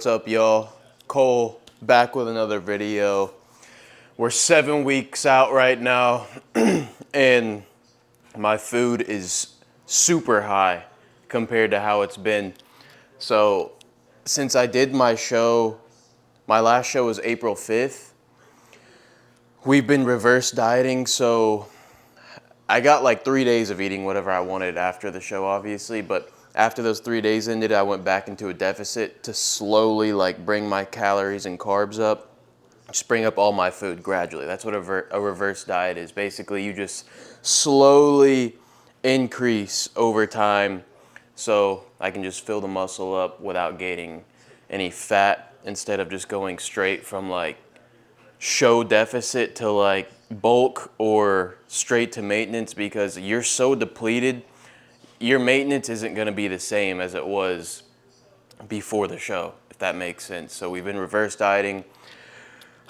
What's up, y'all? Cole back with another video. We're 7 weeks out right now and my food is super high compared to how it's been. So since I did my show, my last show was April 5th, we've been reverse dieting. So I got like 3 days of eating whatever I wanted after the show, obviously, but after those 3 days ended, I went back into a deficit to slowly like bring my calories and carbs up, just bring up all my food gradually. That's what a reverse diet is. Basically, you just slowly increase over time so I can just fill the muscle up without gaining any fat instead of just going straight from like show deficit to like bulk or straight to maintenance, because you're so depleted, your maintenance isn't going to be the same as it was before the show, if that makes sense. So we've been reverse dieting.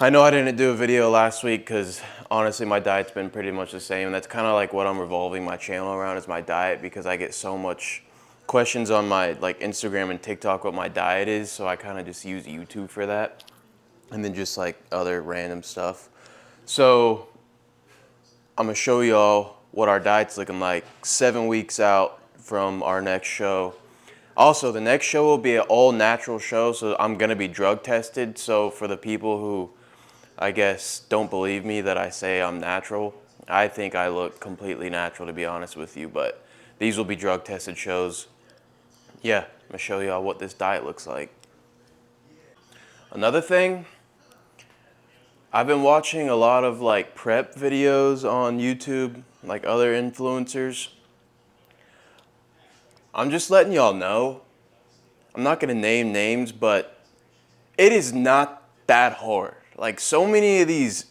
I know I didn't do a video last week because honestly my diet's been pretty much the same. That's kind of like what I'm revolving my channel around, is my diet, because I get so much questions on my like Instagram and TikTok what my diet is, so I kind of just use YouTube for that, and then just like other random stuff. So I'm gonna show y'all what our diet's looking like 7 weeks out from our next show. Also, the next show will be an all natural show, so I'm gonna be drug tested. So for the people who, I guess, don't believe me that I say I'm natural, I think I look completely natural, to be honest with you, but these will be drug tested shows. Yeah, I'm gonna show y'all what this diet looks like. Another thing, I've been watching a lot of like prep videos on YouTube, like other influencers. I'm just letting y'all know, I'm not gonna name names, but it is not that hard. Like, so many of these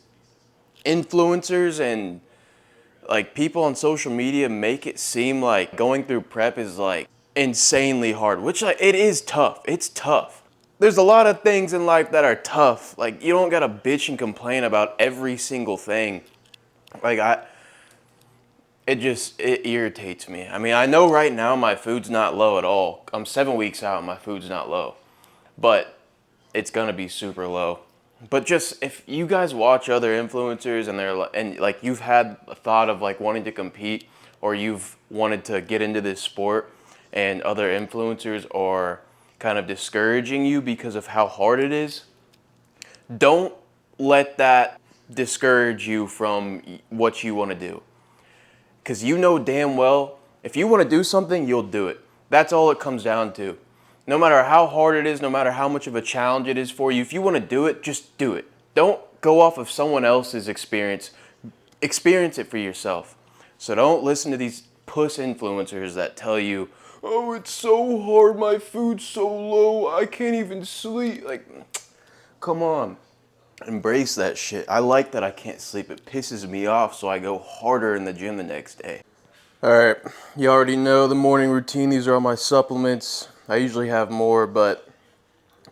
influencers and like people on social media make it seem like going through prep is like insanely hard, which like, it is tough. It's tough. There's a lot of things in life that are tough. Like, you don't gotta bitch and complain about every single thing. Like, it irritates me. I mean, I know right now my food's not low at all. I'm 7 weeks out and my food's not low, but it's gonna be super low. But just, if you guys watch other influencers and like you've had a thought of like wanting to compete, or you've wanted to get into this sport, and other influencers are kind of discouraging you because of how hard it is, don't let that discourage you from what you want to do. Because you know damn well, if you want to do something, you'll do it. That's all it comes down to. No matter how hard it is, no matter how much of a challenge it is for you, if you want to do it, just do it. Don't go off of someone else's experience. Experience it for yourself. So don't listen to these puss influencers that tell you, oh, it's so hard, my food's so low, I can't even sleep. Like, come on. Embrace that shit. I like that I can't sleep. It pisses me off, so I go harder in the gym the next day. Alright, you already know the morning routine. These are all my supplements. I usually have more, but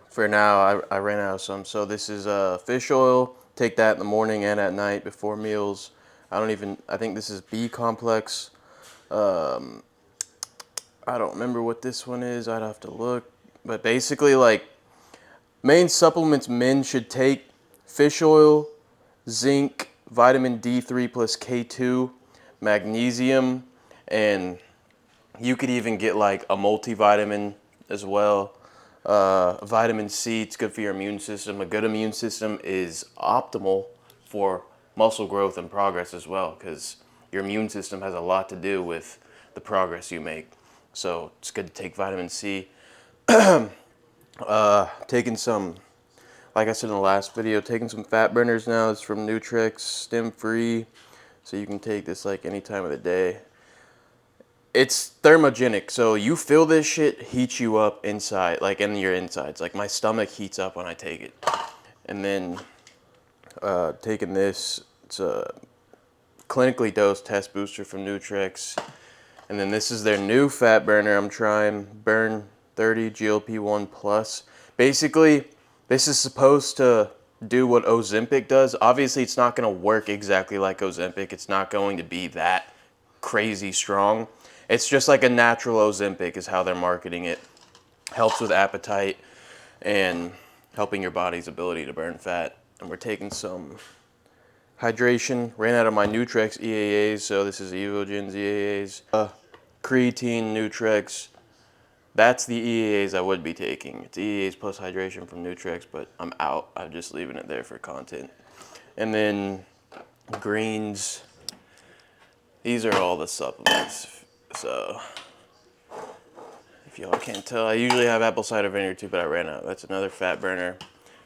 for now I ran out of some. So this is fish oil. Take that in the morning and at night before meals. I think this is B complex. I don't remember what this one is. I'd have to look. But basically, like, main supplements men should take: fish oil, zinc, vitamin D3 plus K2, magnesium, and you could even get like a multivitamin as well. Vitamin C, it's good for your immune system. A good immune system is optimal for muscle growth and progress as well, because your immune system has a lot to do with the progress you make. So it's good to take vitamin C. Taking some, like I said in the last video, taking some fat burners now. It's from Nutrix, stem free. So you can take this like any time of the day. It's thermogenic, so you feel this shit heat you up inside, like in your insides. Like, my stomach heats up when I take it. And then taking this, it's a clinically dosed test booster from Nutrix. And then this is their new fat burner I'm trying, Burn 30 GLP-1 Plus. Basically, this is supposed to do what Ozempic does. Obviously, it's not going to work exactly like Ozempic. It's not going to be that crazy strong. It's just like a natural Ozempic is how they're marketing it. Helps with appetite. and helping your body's ability to burn fat. And we're taking some hydration. Ran out of my Nutrex EAAs, so this is Evogen's EAAs. Creatine, Nutrex. That's the EAAs I would be taking. It's EAAs plus hydration from Nutrex, but I'm out. I'm just leaving it there for content. And then greens. These are all the supplements. So if y'all can't tell, I usually have apple cider vinegar too, but I ran out. That's another fat burner.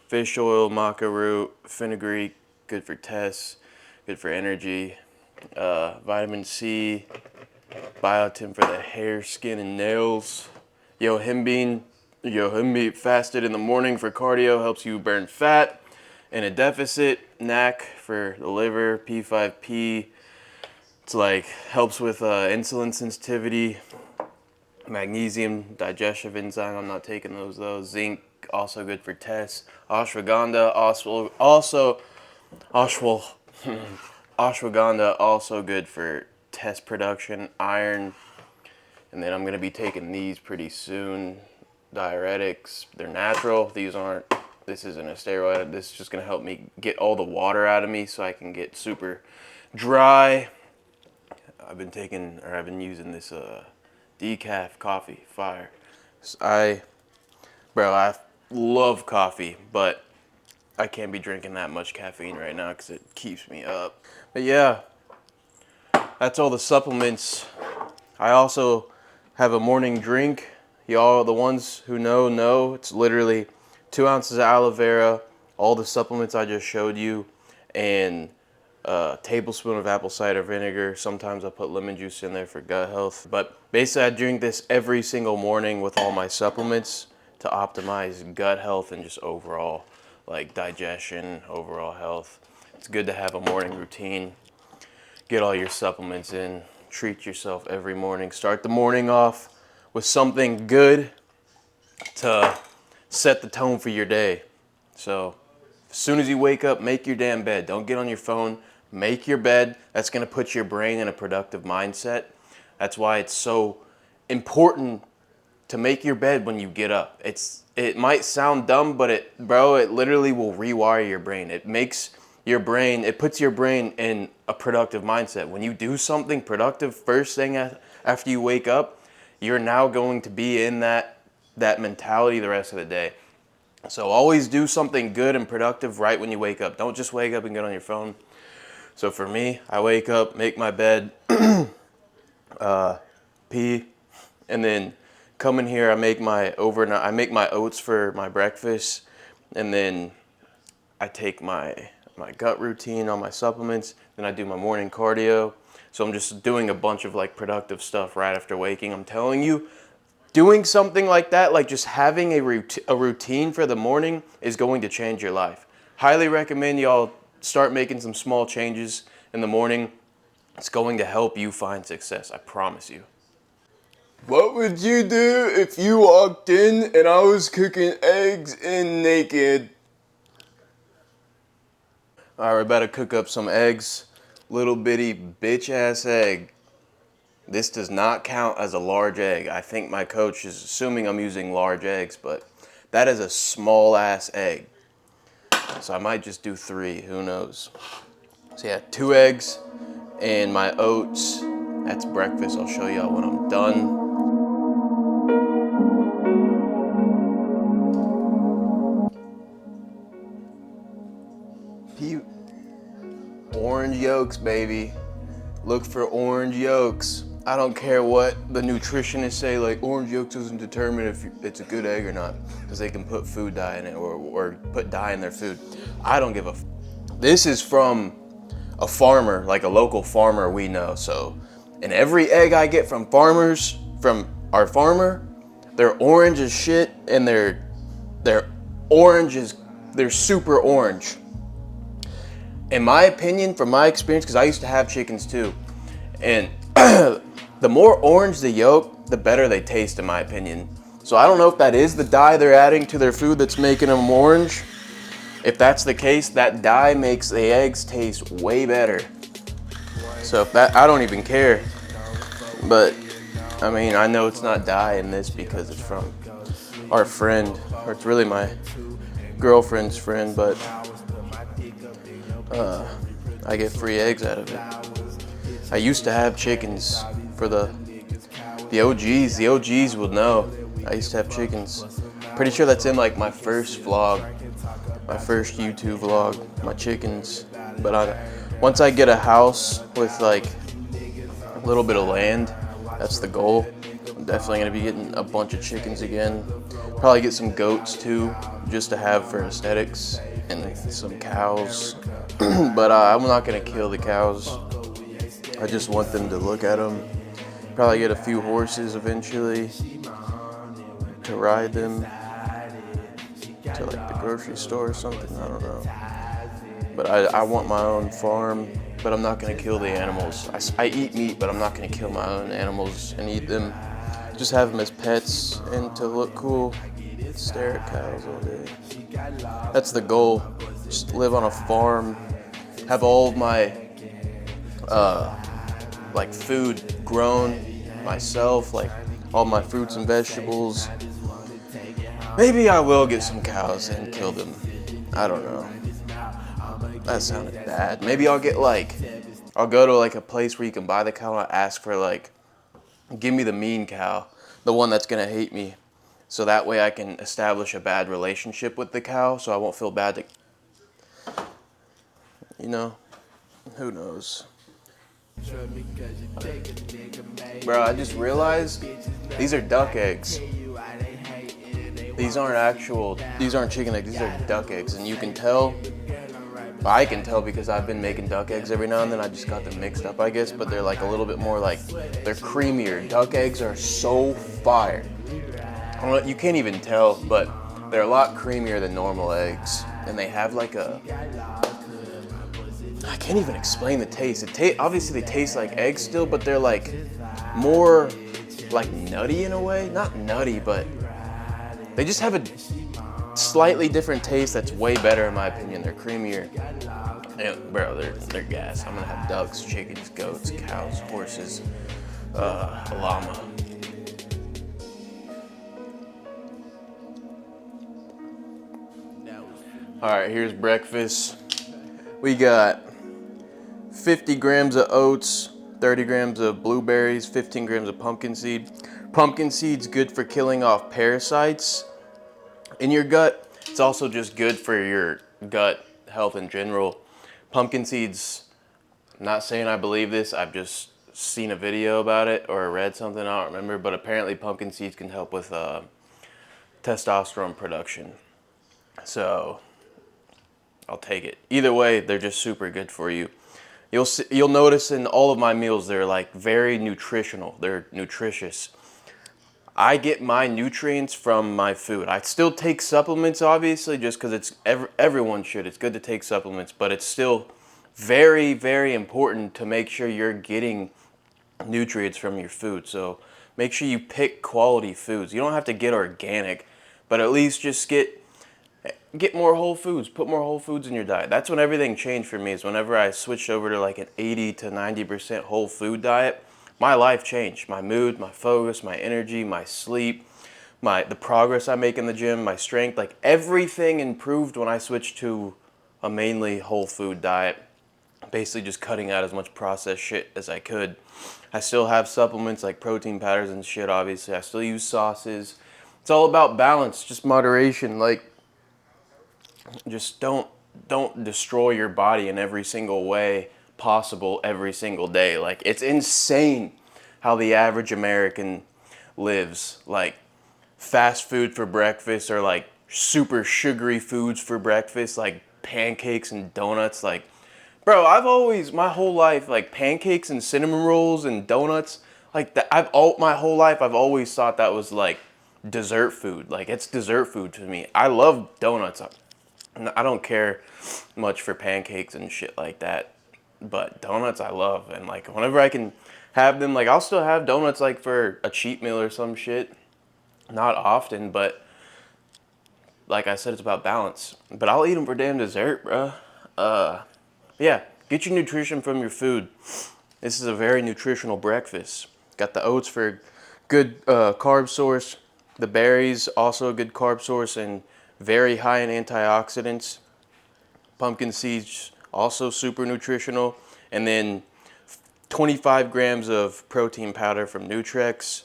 Fish oil, maca root, fenugreek, good for tests, good for energy. Vitamin C, biotin for the hair, skin, and nails. Yohimbine fasted in the morning for cardio, helps you burn fat. In a deficit, NAC for the liver, P5P. It's like helps with insulin sensitivity. Magnesium, digestive enzyme. I'm not taking those though. Zinc, also good for tests. Ashwagandha, ashwagandha, also good for test production. Iron. And then I'm going to be taking these pretty soon. Diuretics, they're natural. These aren't, this isn't a steroid. This is just going to help me get all the water out of me so I can get super dry. I've been using this decaf coffee, fire. I love coffee, but I can't be drinking that much caffeine right now because it keeps me up. But yeah, that's all the supplements. I also have a morning drink. Y'all, the ones who know, it's literally 2 ounces of aloe vera, all the supplements I just showed you, and a tablespoon of apple cider vinegar. Sometimes I put lemon juice in there for gut health. But basically I drink this every single morning with all my supplements to optimize gut health and just overall like digestion, overall health. It's good to have a morning routine. Get all your supplements in. Treat yourself every morning. Start the morning off with something good to set the tone for your day. So as soon as you wake up, make your damn bed. Don't get on your phone. Make your bed. That's going to put your brain in a productive mindset. That's why it's so important to make your bed when you get up. It might sound dumb, but it literally will rewire your brain. It puts your brain in a productive mindset. When you do something productive first thing after you wake up, you're now going to be in that mentality the rest of the day. So always do something good and productive right when you wake up. Don't just wake up and get on your phone. So for me, I wake up, make my bed, pee, and then come in here. I make my oats for my breakfast, and then I take my gut routine, all my supplements, then I do my morning cardio. So I'm just doing a bunch of like productive stuff right after waking. I'm telling you, doing something like that, like just having a routine for the morning is going to change your life. Highly recommend y'all start making some small changes in the morning. It's going to help you find success, I promise you. What would you do if you walked in and I was cooking eggs and naked? All right, we're about to cook up some eggs. Little bitty bitch ass egg. This does not count as a large egg. I think my coach is assuming I'm using large eggs, but that is a small ass egg. So I might just do 3, who knows. So yeah, 2 eggs and my oats. That's breakfast. I'll show y'all when I'm done. Orange yolks, baby. Look for orange yolks. I don't care what the nutritionists say, like orange yolks doesn't determine if it's a good egg or not, because they can put food dye in it or put dye in their food. I don't give a f. This is from a farmer, like a local farmer we know. So, and every egg I get from our farmer, they're orange as shit, and they're super orange. In my opinion, from my experience, because I used to have chickens too, and the more orange the yolk, the better they taste, in my opinion. So I don't know if that is the dye they're adding to their food that's making them orange. If that's the case, that dye makes the eggs taste way better. So if that, I don't even care. But I mean, I know it's not dye in this because it's from our friend, or it's really my girlfriend's friend, but I get free eggs out of it. I used to have chickens for the OGs. The OGs will know. I used to have chickens. Pretty sure that's in like my first vlog, my first YouTube vlog, my chickens. But once I get a house with like a little bit of land, that's the goal. I'm definitely gonna be getting a bunch of chickens again. Probably get some goats too, just to have for aesthetics, and some cows. But I'm not gonna kill the cows. I just want them to look at them. Probably get a few horses eventually to ride them to like the grocery store or something. I don't know. But I want my own farm, but I'm not gonna kill the animals. I eat meat, but I'm not gonna kill my own animals and eat them. Just have them as pets and to look cool. Stare at cows all day. That's the goal. Just live on a farm. Have all of my like food grown myself, like all my fruits and vegetables. Maybe I will get some cows and kill them. I don't know. That sounded bad. Maybe I'll go to like a place where you can buy the cow and I'll ask for like, give me the mean cow, the one that's gonna hate me. So that way I can establish a bad relationship with the cow so I won't feel bad you know, who knows. Bro, I just realized these are duck eggs. These aren't chicken eggs, these are duck eggs. And you can tell, I can tell because I've been making duck eggs every now and then. I just got them mixed up, I guess, but they're like a little bit more like, they're creamier. Duck eggs are so fire. You can't even tell, but they're a lot creamier than normal eggs. And they have like I can't even explain the taste. Obviously they taste like eggs still, but they're like more like nutty in a way. Not nutty, but they just have a slightly different taste that's way better in my opinion. They're creamier. And bro, they're gas. I'm gonna have ducks, chickens, goats, cows, horses, a llama. All right, here's breakfast. We got 50 grams of oats, 30 grams of blueberries, 15 grams of pumpkin seed. Pumpkin seed's good for killing off parasites in your gut. It's also just good for your gut health in general. Pumpkin seeds, I'm not saying I believe this, I've just seen a video about it or read something, I don't remember, but apparently pumpkin seeds can help with testosterone production. So I'll take it. Either way, they're just super good for you. You'll notice in all of my meals, they're like very nutritional. They're nutritious. I get my nutrients from my food. I still take supplements, obviously, just because everyone should. It's good to take supplements, but it's still very, very important to make sure you're getting nutrients from your food. So make sure you pick quality foods. You don't have to get organic, but at least just get more whole foods. Put more whole foods in your diet. That's when everything changed for me, is whenever I switched over to like an 80 to 90% whole food diet. My life changed. My mood, my focus, my energy, my sleep, the progress I make in the gym, my strength, like everything improved when I switched to a mainly whole food diet. Basically just cutting out as much processed shit as I could. I still have supplements like protein powders and shit, obviously. I still use sauces. It's all about balance, just moderation. Like, just don't destroy your body in every single way possible every single day. Like, it's insane how the average American lives. Like, fast food for breakfast, or like super sugary foods for breakfast, like pancakes and donuts. Like, bro, my whole life, like pancakes and cinnamon rolls and donuts, like that, my whole life I've always thought that was like dessert food. Like, it's dessert food to me. I love donuts. I don't care much for pancakes and shit like that, but donuts I love. And like, whenever I can have them, like I'll still have donuts like for a cheat meal or some shit. Not often, but like I said, it's about balance. But I'll eat them for damn dessert, bro. Yeah, get your nutrition from your food. This is a very nutritional breakfast. Got the oats for good carb source. The berries, also a good carb source and very high in antioxidants. Pumpkin seeds, also super nutritional. And then 25 grams of protein powder from Nutrex.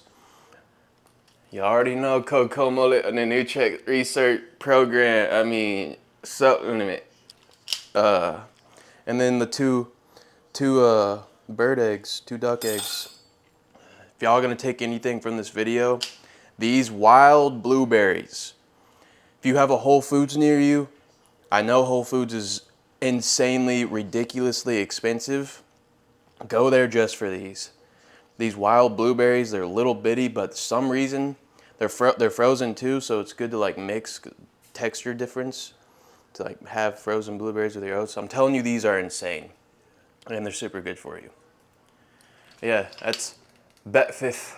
You already know COLEMULLET and the Nutrex research program. I mean, supplement. And then the two bird eggs, 2 duck eggs. If y'all gonna take anything from this video, these wild blueberries. If you have a Whole Foods near you, I know Whole Foods is insanely, ridiculously expensive. Go there just for these. These wild blueberries, they're little bitty, but for some reason, they're frozen too, so it's good to like mix texture difference, to like have frozen blueberries with your oats. I'm telling you, these are insane, and they're super good for you. Yeah, that's breakfast.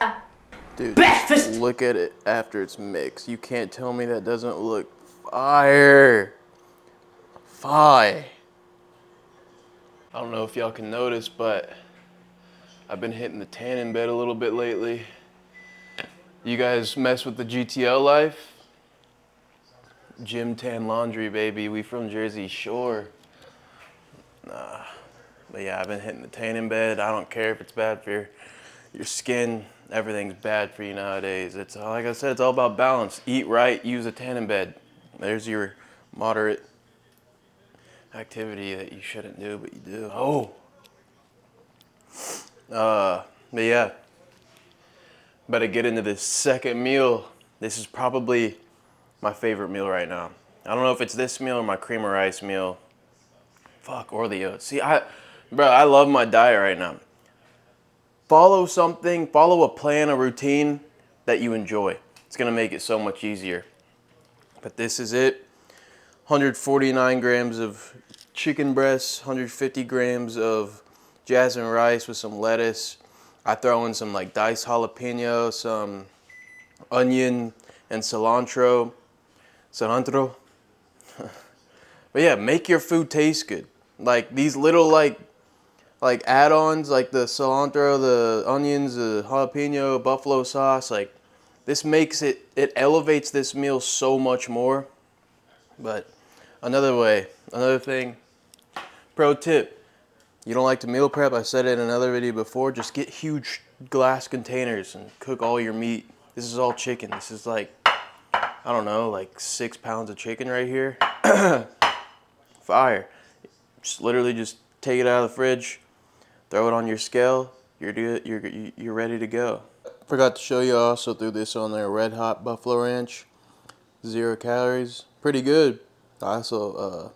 Dude, just look at it after it's mixed. You can't tell me that doesn't look fire. Fire. I don't know if y'all can notice, but I've been hitting the tanning bed a little bit lately. You guys mess with the GTL life? Gym tan laundry, baby. We from Jersey Shore. Nah. But yeah, I've been hitting the tanning bed. I don't care if it's bad for your skin. Everything's bad for you nowadays. It's like I said, it's all about balance. Eat right, use a tanning bed. There's your moderate activity that you shouldn't do, but you do. Oh. But yeah. Better get into this second meal. This is probably my favorite meal right now. I don't know if it's this meal or my cream of rice meal. Fuck, or the oats. See, bro, I love my diet right now. Follow something, follow a plan, a routine that you enjoy. It's gonna make it so much easier. But this is it. 149 grams of chicken breasts, 150 grams of jasmine rice with some lettuce. I throw in some like diced jalapeno, some onion and cilantro. But yeah, make your food taste good. Like these little like add-ons, like the cilantro, the onions, the jalapeno, buffalo sauce, like this makes it elevates this meal so much more. But another thing, pro tip, you don't like to meal prep, I said it in another video before, just get huge glass containers and cook all your meat. This is all chicken. This is like, I don't know, like 6 pounds of chicken right here. Fire. Literally just take it out of the fridge, throw it on your scale, you're ready to go. Forgot to show you, I also threw this on there, Red Hot Buffalo Ranch, 0 calories, pretty good. I also,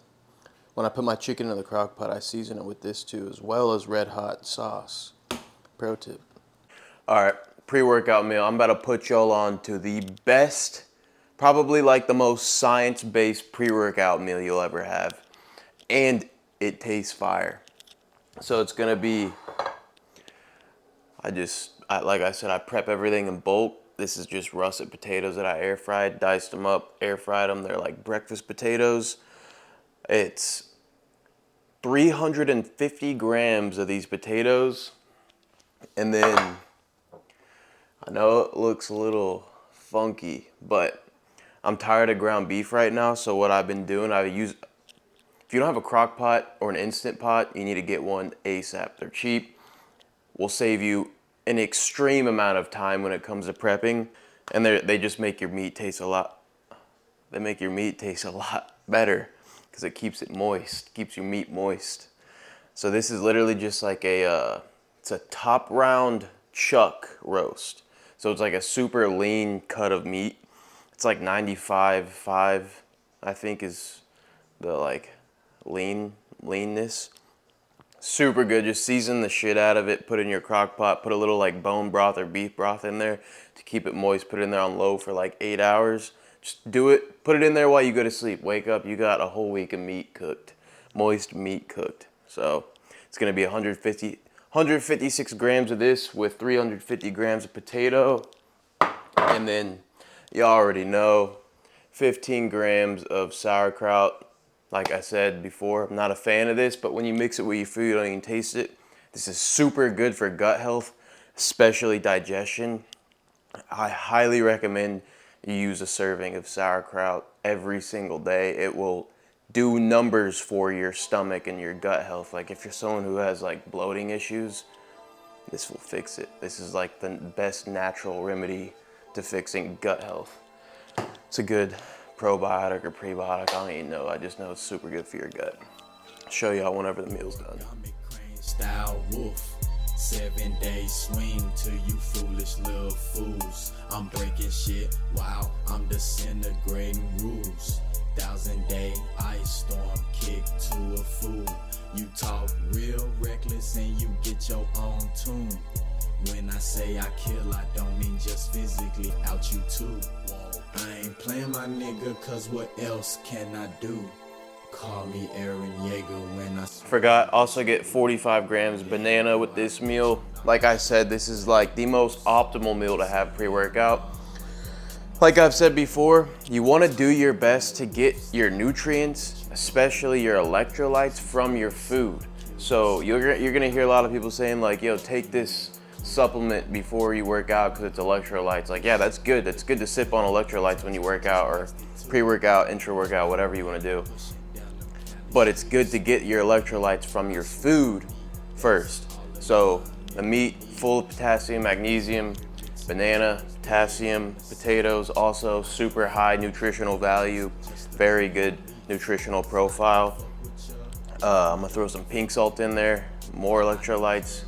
when I put my chicken in the crock pot, I season it with this too, as well as Red Hot sauce. Pro tip. All right, pre-workout meal. I'm about to put y'all on to the best, probably like the most science-based pre-workout meal you'll ever have. And it tastes fire. So it's gonna be, like I said, I prep everything in bulk. This is just russet potatoes that I air fried, diced them up, air fried them. They're like breakfast potatoes. It's 350 grams of these potatoes. And then, I know it looks a little funky, but I'm tired of ground beef right now. So what I've been doing, if you don't have a crock pot or an instant pot, you need to get one ASAP. They're cheap, will save you an extreme amount of time when it comes to prepping, and they just make your meat taste a lot. They make your meat taste a lot better because it keeps it moist, keeps your meat moist. So this is literally just like it's a top round chuck roast. So it's like a super lean cut of meat. It's like 95.5, I think, is the like leanness. Super good. Just season the shit out of it, put it in your crock pot, put a little like bone broth or beef broth in there to keep it moist, put it in there on low for like 8 hours. Just do it, put it in there while you go to sleep. Wake up, you got a whole week of meat cooked, moist meat cooked. So it's gonna be 156 grams of this with 350 grams of potato. And then you already know, 15 grams of sauerkraut. Like I said before, I'm not a fan of this, but when you mix it with your food, you don't even taste it. This is super good for gut health, especially digestion. I highly recommend you use a serving of sauerkraut every single day, it will do numbers for your stomach and your gut health. Like if you're someone who has like bloating issues, this will fix it. This is like the best natural remedy to fixing gut health. It's a good probiotic or prebiotic, I don't even know. I just know it's super good for your gut. I'll show y'all whenever the meal's done. 7-day swing to you foolish little fools. I'm breaking shit while I'm disintegrating rules. 1,000-day ice storm kick to a fool. You talk real reckless and you get your own tune. When I say I kill, I don't mean just physically out you too. I ain't playing my nigga, cause what else can I do? Call me Aaron Yeager when I forgot, also get 45 grams banana with this meal. Like I said, this is like the most optimal meal to have pre-workout. Like I've said before, you want to do your best to get your nutrients, especially your electrolytes, from your food. So you're gonna hear a lot of people saying like, yo, take this supplement before you work out because it's electrolytes. Like, yeah, that's good. It's good to sip on electrolytes when you work out, or pre-workout, intra-workout, whatever you want to do. But it's good to get your electrolytes from your food first. So the meat, full of potassium, magnesium, banana, potassium, potatoes, also super high nutritional value, very good nutritional profile. I'm gonna throw some pink salt in there, more electrolytes.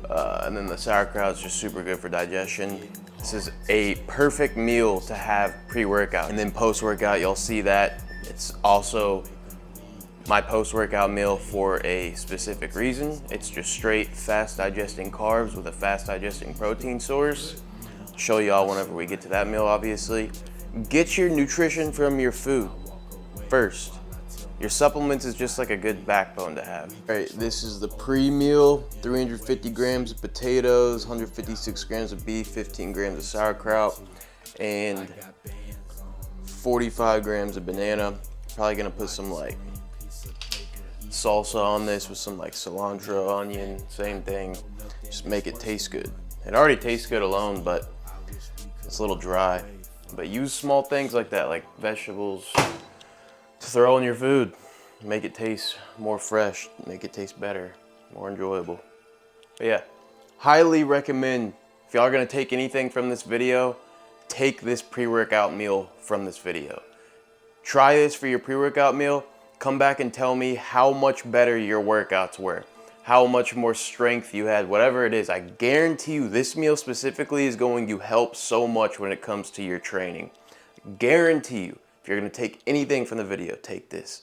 And then the sauerkraut is just super good for digestion. This is a perfect meal to have pre-workout. And then post-workout, you'll see that it's also my post-workout meal for a specific reason. It's just straight fast digesting carbs with a fast digesting protein source. I'll show y'all whenever we get to that meal, obviously. Get your nutrition from your food first. Your supplements is just like a good backbone to have. All right, this is the pre-meal. 350 grams of potatoes, 156 grams of beef, 15 grams of sauerkraut, and 45 grams of banana. Probably gonna put some like salsa on this with some like cilantro, onion, same thing. Just make it taste good. It already tastes good alone, but it's a little dry. But use small things like that, like vegetables, to throw in your food. Make it taste more fresh, make it taste better, more enjoyable. But yeah, highly recommend, if y'all are gonna take anything from this video, take this pre-workout meal from this video. Try this for your pre-workout meal. Come back and tell me how much better your workouts were, how much more strength you had, whatever it is. I guarantee you this meal specifically is going to help so much when it comes to your training. Guarantee you, if you're gonna take anything from the video, take this.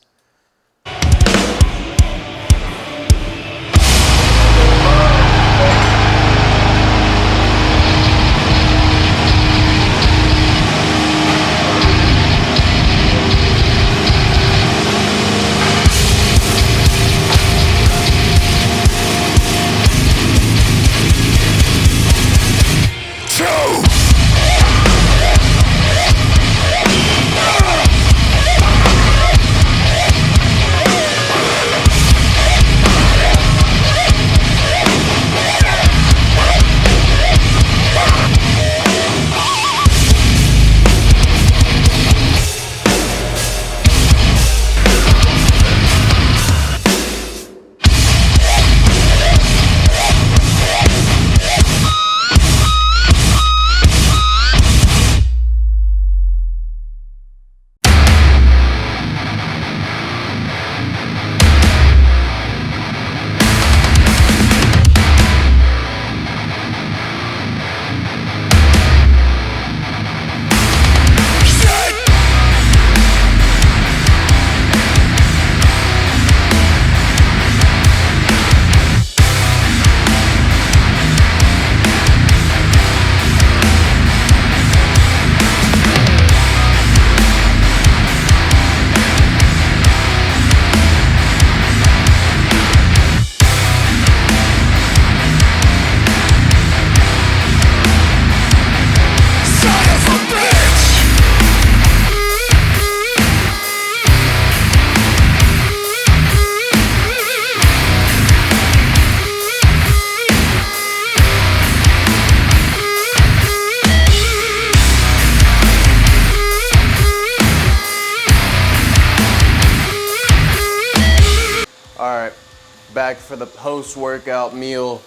back for the post-workout meal.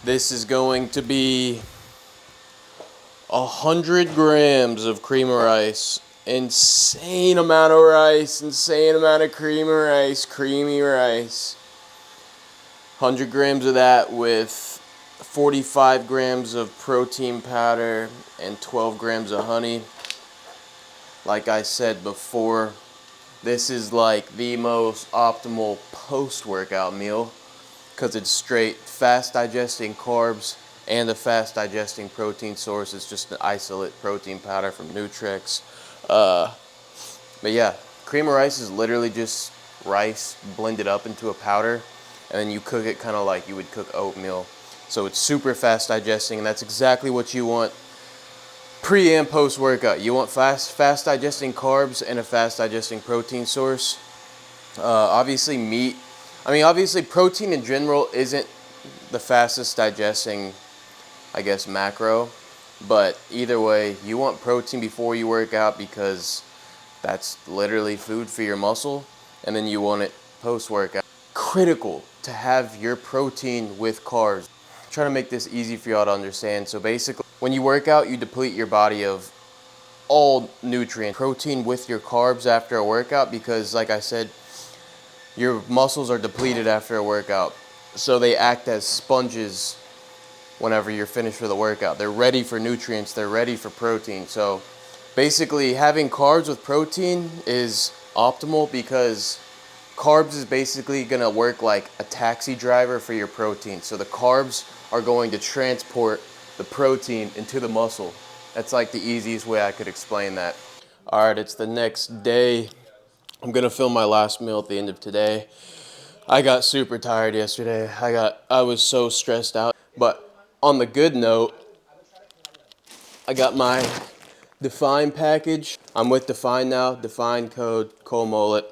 This is going to be 100 grams of cream of rice. Insane amount of rice, insane amount of cream of rice, creamy rice. 100 grams of that with 45 grams of protein powder and 12 grams of honey. Like I said before, this is like the most optimal post-workout meal because it's straight fast digesting carbs and a fast digesting protein source. It's just an isolate protein powder from Nutrex. But yeah, cream of rice is literally just rice blended up into a powder, and then you cook it kind of like you would cook oatmeal. So it's super fast digesting, and that's exactly what you want pre and post workout. You want fast digesting carbs and a fast digesting protein source. Obviously meat, obviously protein in general isn't the fastest digesting, I guess, macro, but either way, you want protein before you work out because that's literally food for your muscle, and then you want it post workout. Critical to have your protein with carbs. I'm trying to make this easy for y'all to understand. So basically, when you work out, you deplete your body of all nutrients, protein with your carbs after a workout, because like I said, your muscles are depleted after a workout. So they act as sponges whenever you're finished with a workout. They're ready for nutrients, they're ready for protein. So basically having carbs with protein is optimal because carbs is basically gonna work like a taxi driver for your protein. So the carbs are going to transport the protein into the muscle. That's like the easiest way I could explain that. All right, it's the next day. I'm gonna film my last meal at the end of today. I got super tired yesterday. I was so stressed out. But on the good note, I got my Define package. I'm with Define now. Define code COLEMULLET.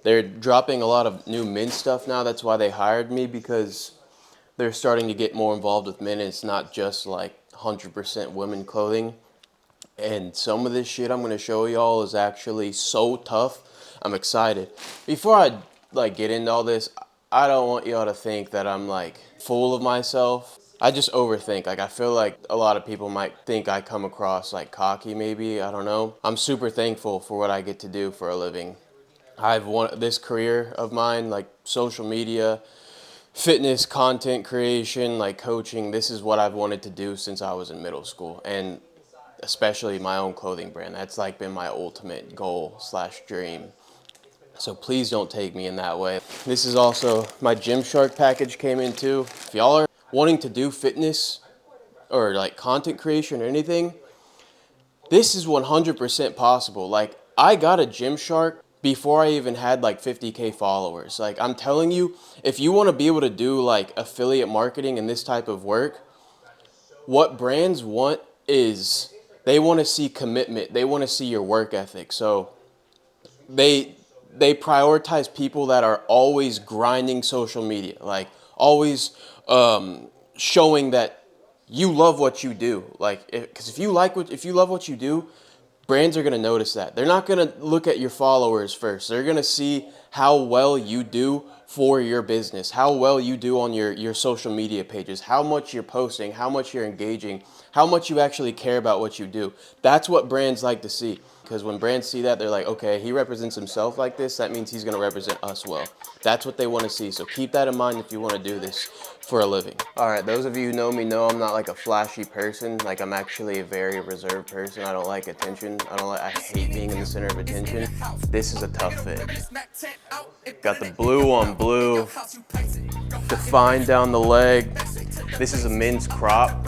They're dropping a lot of new men's stuff now. That's why they hired me, because they're starting to get more involved with men. It's not just like 100% women clothing. And some of this shit I'm going to show y'all is actually so tough. I'm excited. Before I get into all this, I don't want y'all to think that I'm like full of myself. I just overthink. Like, I feel like a lot of people might think I come across like cocky maybe. I don't know. I'm super thankful for what I get to do for a living. I've wanted this career of mine, like social media, fitness, content creation, like coaching. This is what I've wanted to do since I was in middle school, and especially my own clothing brand. That's like been my ultimate goal / dream. So please don't take me in that way. This is also my Gymshark package came in too. If y'all are wanting to do fitness or like content creation or anything, this is 100% possible. Like, I got a Gymshark before I even had like 50K followers. Like, I'm telling you, if you want to be able to do like affiliate marketing and this type of work, what brands want is they want to see commitment. They want to see your work ethic. So they prioritize people that are always grinding social media, like always showing that you love what you do. Like, because if you love what you do, brands are going to notice that. They're not going to look at your followers first. They're going to see how well you do for your business, how well you do on your social media pages, how much you're posting, how much you're engaging, how much you actually care about what you do. That's what brands like to see. Because when brands see that, they're like, okay, he represents himself like this, that means he's going to represent us well. That's what they want to see. So keep that in mind if you want to do this for a living. All right, those of you who know me know I'm not like a flashy person. Like, I'm actually a very reserved person. I don't like attention. I hate being in the center of attention. This is a tough fit. Got the blue on blue, Define down the leg. This is a men's crop.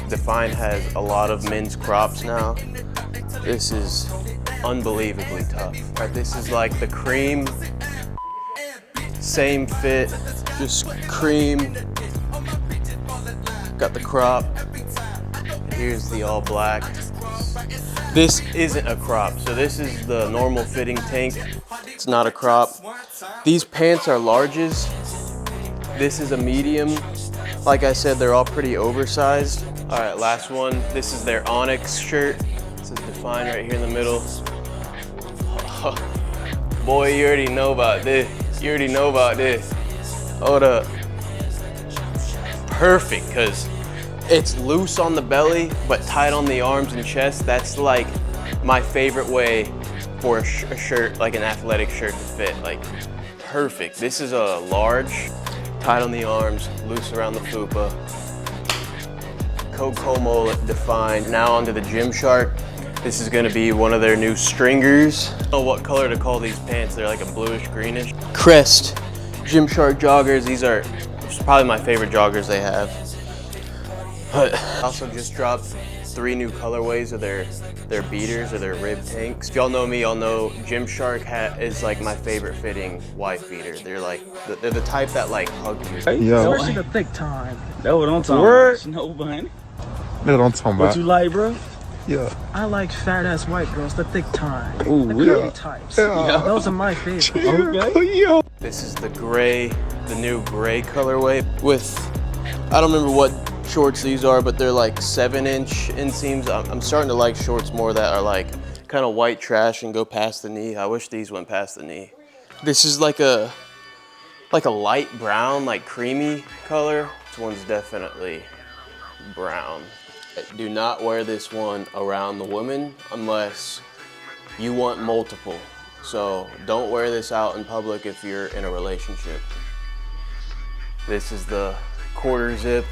Define has a lot of men's crops now. This is unbelievably tough. All right, this is like the cream, same fit, just cream. Got the crop. Here's the all black. This isn't a crop, so this is the normal fitting tank. It's not a crop. These pants are larges. This is a medium. Like I said, they're all pretty oversized. All right, last one. This is their Onyx shirt. This is Define right here in the middle. Boy, you already know about this. You already know about this. Hold up. Perfect, because it's loose on the belly, but tight on the arms and chest. That's like my favorite way for a shirt, like an athletic shirt to fit. Like, perfect. This is a large, tight on the arms, loose around the fupa. Code COLEMULLET defined. Now onto the Gymshark. This is gonna be one of their new stringers. I don't know what color to call these pants. They're like a bluish greenish. Crest Gymshark joggers. These are probably my favorite joggers they have. But also just dropped 3 new colorways of their beaters or their rib tanks. If y'all know me, y'all know Gymshark is like my favorite fitting wife beater. They're like, they're the type that like hug you. Yeah. Especially the thick time. That's what I'm talking Word. about. No, bunny. That's what I'm talking What about. you like, bro? Yeah. I like fat ass white girls, the thick time, Ooh, the yeah. curvy types. Yeah. Those are my favorite. Okay. Yo. This is the gray, the new gray colorway with, I don't remember what shorts these are, but they're like 7-inch inseams. I'm starting to like shorts more that are like kind of white trash and go past the knee. I wish these went past the knee. This is like a light brown, like creamy color. This one's definitely brown. Do not wear this one around the women unless you want multiple. So don't wear this out in public if you're in a relationship. This is the quarter zip.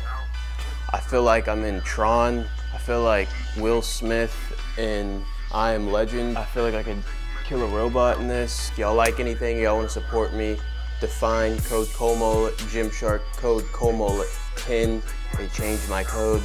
I feel like I'm in Tron. I feel like Will Smith in I Am Legend. I feel like I could kill a robot in this. If y'all like anything, y'all want to support me, define code COLEMULLET, Gymshark, code COLEMULLET10. They changed my code.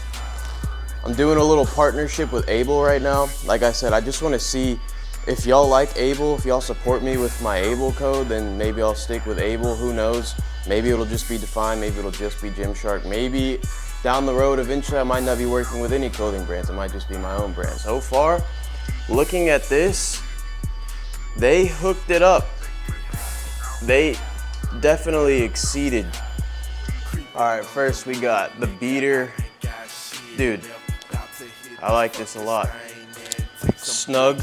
I'm doing a little partnership with Able right now. Like I said, I just want to see if y'all like Able, if y'all support me with my Able code, then maybe I'll stick with Able, who knows? Maybe it'll just be Define, maybe it'll just be Gymshark. Maybe down the road, eventually I might not be working with any clothing brands. It might just be my own brand. So far, looking at this, they hooked it up. They definitely exceeded. All right, first we got the beater. Dude, I like this a lot. Snug,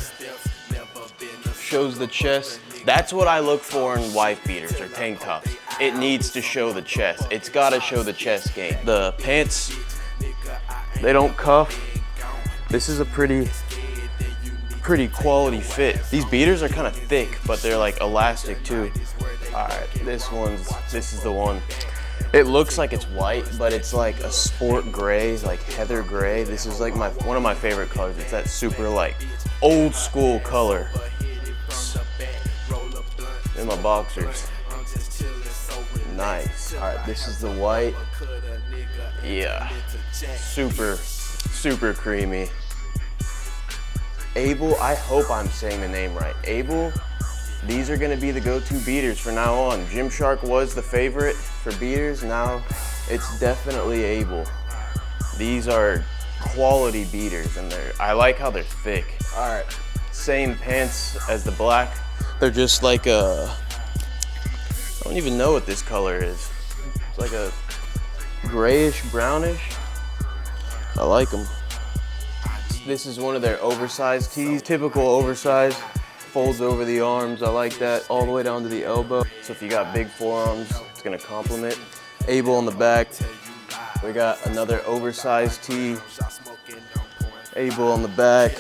shows the chest. That's what I look for in wife beaters or tank tops. It needs to show the chest. It's gotta show the chest game. The pants, they don't cuff. This is a pretty quality fit. These beaters are kind of thick, but they're like elastic too. All right, this is the one. It looks like it's white, but it's like a sport gray, like heather gray. This is like one of my favorite colors. It's that super like old school color. In my boxers. Nice. All right, this is the white. Yeah, super creamy. Able, I hope I'm saying the name right. Able, these are gonna be the go-to beaters from now on. Gymshark was the favorite for beaters. Now it's definitely Able. These are quality beaters and I like how they're thick. All right, same pants as the black. They're just like I don't even know what this color is. It's like a grayish, brownish. I like them. This is one of their oversized tees. Typical oversized, folds over the arms. I like that, all the way down to the elbow. So if you got big forearms, it's gonna complement. Able on the back. We got another oversized tee. Able on the back.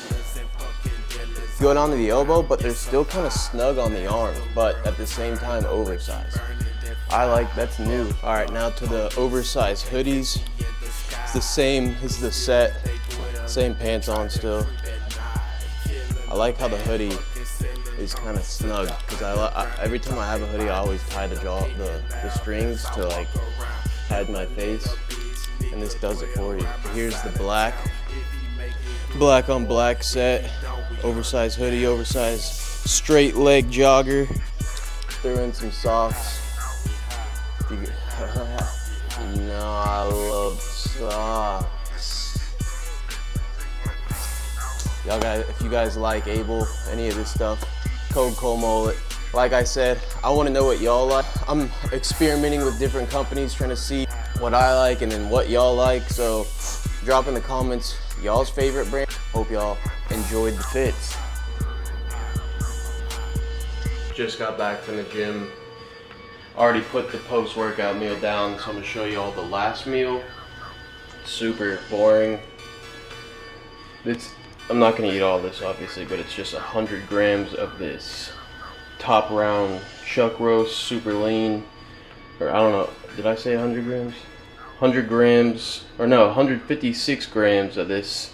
Go down to the elbow, but they're still kind of snug on the arms, but at the same time oversized. I like, that's new. All right, now to the oversized hoodies. It's the same, this is the set, same pants on still. I like how the hoodie is kind of snug, because every time I have a hoodie, I always tie the strings to like hide my face, and this does it for you. Here's the black on black set. Oversized hoodie, oversized straight leg jogger. Throw in some socks. No, I love socks. Y'all guys, if you guys like Able, any of this stuff, code COLEMULLET. Like I said, I want to know what y'all like. I'm experimenting with different companies, trying to see what I like and then what y'all like. So drop in the comments y'all's favorite brand. Hope y'all enjoyed the fits. Just got back from the gym. Already put the post-workout meal down, so I'm gonna show you all the last meal. Super boring. I'm not gonna eat all this obviously, but it's just 100 grams of this top round chuck roast, super lean. Or I don't know, did I say 100 grams? 100 grams, or no, 156 grams of this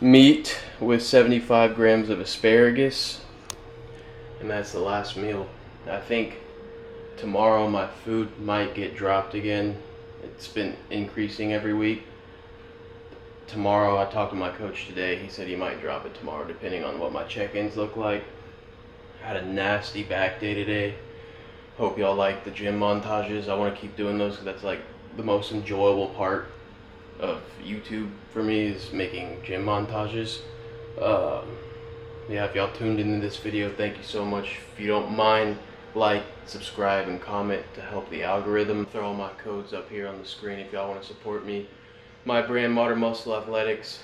meat with 75 grams of asparagus. And that's the last meal. I think tomorrow my food might get dropped again. It's been increasing every week. Tomorrow, I talked to my coach today. He said he might drop it tomorrow depending on what my check-ins look like. I had a nasty back day today. Hope y'all like the gym montages. I want to keep doing those because that's like the most enjoyable part of YouTube for me is making gym montages. Yeah, if y'all tuned into this video, thank you so much. If you don't mind, like, subscribe, and comment to help the algorithm. Throw all my codes up here on the screen if y'all want to support me. My brand, Modern Muscle Athletics,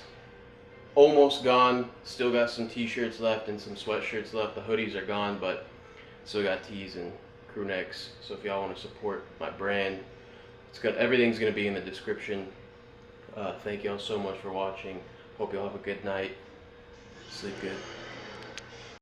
almost gone. Still got some t-shirts left and some sweatshirts left. The hoodies are gone, but still got tees and crew necks. So if y'all want to support my brand, everything's going to be in the description. Thank y'all so much for watching. Hope y'all have a good night. Sleep good.